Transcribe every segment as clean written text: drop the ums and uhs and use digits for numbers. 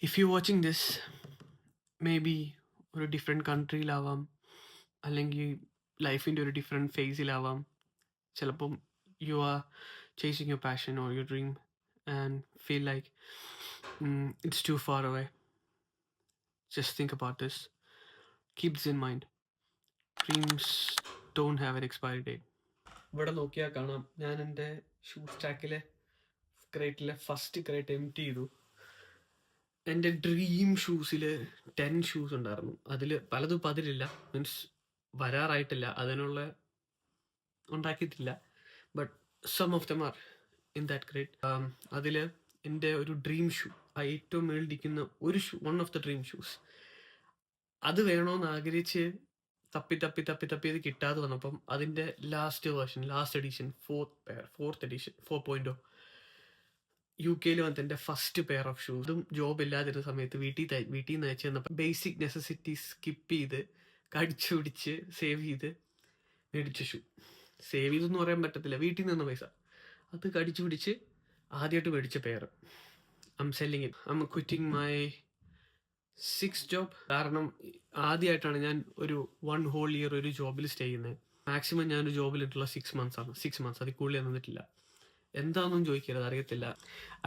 If you're watching this, maybe ഒരു different കൺട്രിയിലാവാം, അല്ലെങ്കിൽ ലൈഫിൻ്റെ ഒരു ഡിഫറെൻറ്റ് ഫേസിലാവാം. ചിലപ്പം you are chasing your passion or your dream and feel like it's to far away. Just think about this. Keep this in mind. Dreams don't have an expiry date. ഇവിടെ നോക്കിയാൽ കാണാം, ഞാൻ എൻ്റെ shoe സ്റ്റാക്കിലെ ക്രേറ്റിലെ first crate empty ചെയ്തു. എൻ്റെ dream ഷൂസിൽ 10 shoes ഉണ്ടായിരുന്നു. അതിൽ പലതും പതിരില്ല, മീൻസ് വരാറായിട്ടില്ല, അതിനുള്ള ഉണ്ടാക്കിയിട്ടില്ല. But some of them are in that crate. അതിൽ എൻ്റെ ഒരു ഡ്രീം ഷൂ, ആ ഏറ്റവും മേളിരിക്കുന്ന ഒരു shoe, one of the dream shoes, അത് വേണമെന്ന് ആഗ്രഹിച്ച് തപ്പി ഇത് കിട്ടാതെ വന്നപ്പം അതിൻ്റെ last version, last edition, fourth edition 4.0 UK വന്നിട്ട് എൻ്റെ ഫസ്റ്റ് പെയർ ഓഫ് ഷൂസ്. ഇതും ജോബ് ഇല്ലാതിരുന്ന സമയത്ത് വീട്ടിൽ നിന്ന് അയച്ചു തന്നപ്പോൾ ബേസിക് നെസസിറ്റീസ് സ്കിപ്പ് ചെയ്ത് കടിച്ചു പിടിച്ച് സേവ് ചെയ്ത് മേടിച്ച ഷൂ. സേവ് ചെയ്തെന്ന് പറയാൻ പറ്റത്തില്ല, വീട്ടിൽ നിന്ന് പൈസ അത് കടിച്ചു പിടിച്ച് ആദ്യമായിട്ട് മേടിച്ച pair. I M selling it. I M quitting my 6th job. കാരണം ആദ്യമായിട്ടാണ് ഞാൻ ഒരു 1 whole year ഒരു ജോബിൽ സ്റ്റേ ചെയ്യുന്നത്. മാക്സിമം ഞാനൊരു ജോബിലിട്ടുള്ള 6 months ആണ്. 6 months, അതിൽ കൂടുതൽ നിന്നിട്ടില്ല. എന്താണെന്നും ചോദിക്കരുത്, അറിയത്തില്ല.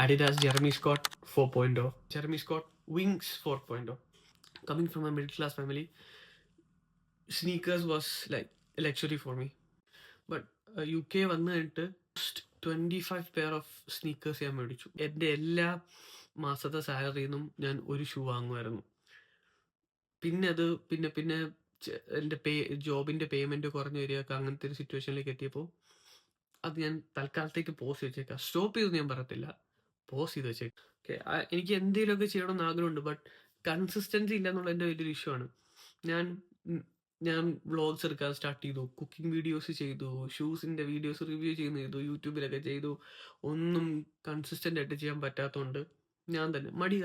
Adidas Jeremy Scott 4.0, Jeremy Scott Wings 4.0. Coming from a middle class family, sneakers was like a luxury for me. But UK വന്നിട്ട് 25 pair of sneakers ഞാൻ മേടിച്ചു. എൻ്റെ എല്ലാ മാസത്തെ സാലറിയിൽ നിന്നും ഞാൻ ഒരു ഷൂ വാങ്ങുമായിരുന്നു. പിന്നെ അത് പിന്നെ എൻ്റെ ജോബിൻ്റെ പേയ്മെൻറ്റ് കുറഞ്ഞു വരികയൊക്കെ അങ്ങനത്തെ ഒരു സിറ്റുവേഷനിലേക്ക് എത്തിയപ്പോൾ അത് ഞാൻ തൽക്കാലത്തേക്ക് പോസ് വെച്ചേക്കാം. സ്റ്റോപ്പ് ചെയ്ത് ഞാൻ പറയത്തില്ല, പോസ് ചെയ്ത് വെച്ചേക്കാം. ഓക്കെ, എനിക്ക് എന്തെങ്കിലുമൊക്കെ ചെയ്യണമെന്ന് ആഗ്രഹമുണ്ട്, ബട്ട് കൺസിസ്റ്റൻസി ഇല്ല എന്നുള്ള എൻ്റെ വലിയൊരു ഇഷ്യൂ ആണ്. ഞാൻ വ്ളോഗ്സ് എടുക്കാൻ സ്റ്റാർട്ട് ചെയ്തു, കുക്കിംഗ് വീഡിയോസ് ചെയ്തു, ഷൂസിൻ്റെ വീഡിയോസ് റിവ്യൂ ചെയ്തു, യൂട്യൂബിലൊക്കെ ചെയ്തു. ഒന്നും കൺസിസ്റ്റൻ്റ് ആയിട്ട് ചെയ്യാൻ പറ്റാത്തതുകൊണ്ട് ഞാൻ തന്നെ മടി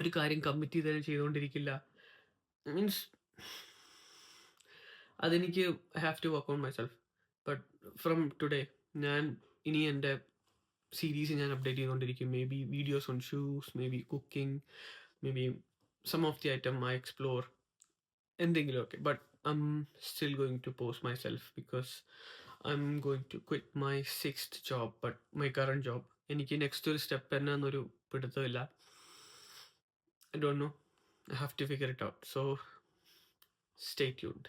ഒരു കാര്യം കമ്മിറ്റ് ചെയ്ത് ചെയ്തുകൊണ്ടിരിക്കില്ല. മീൻസ് അതെനിക്ക് have to work on myself. But from today ഞാൻ ഇനി എൻ്റെ സീരീസ് ഞാൻ അപ്ഡേറ്റ് ചെയ്തുകൊണ്ടിരിക്കും. Maybe videos on shoes, maybe cooking, maybe some of the item I explore, എന്തെങ്കിലുമൊക്കെ. But I'm still going to post myself because I'm going to quit my 6th job, but my current job. എനിക്ക് next ഒരു step എന്നാന്നൊരു പിടുത്തമില്ല. I don't know. I have to figure it out. So stay tuned.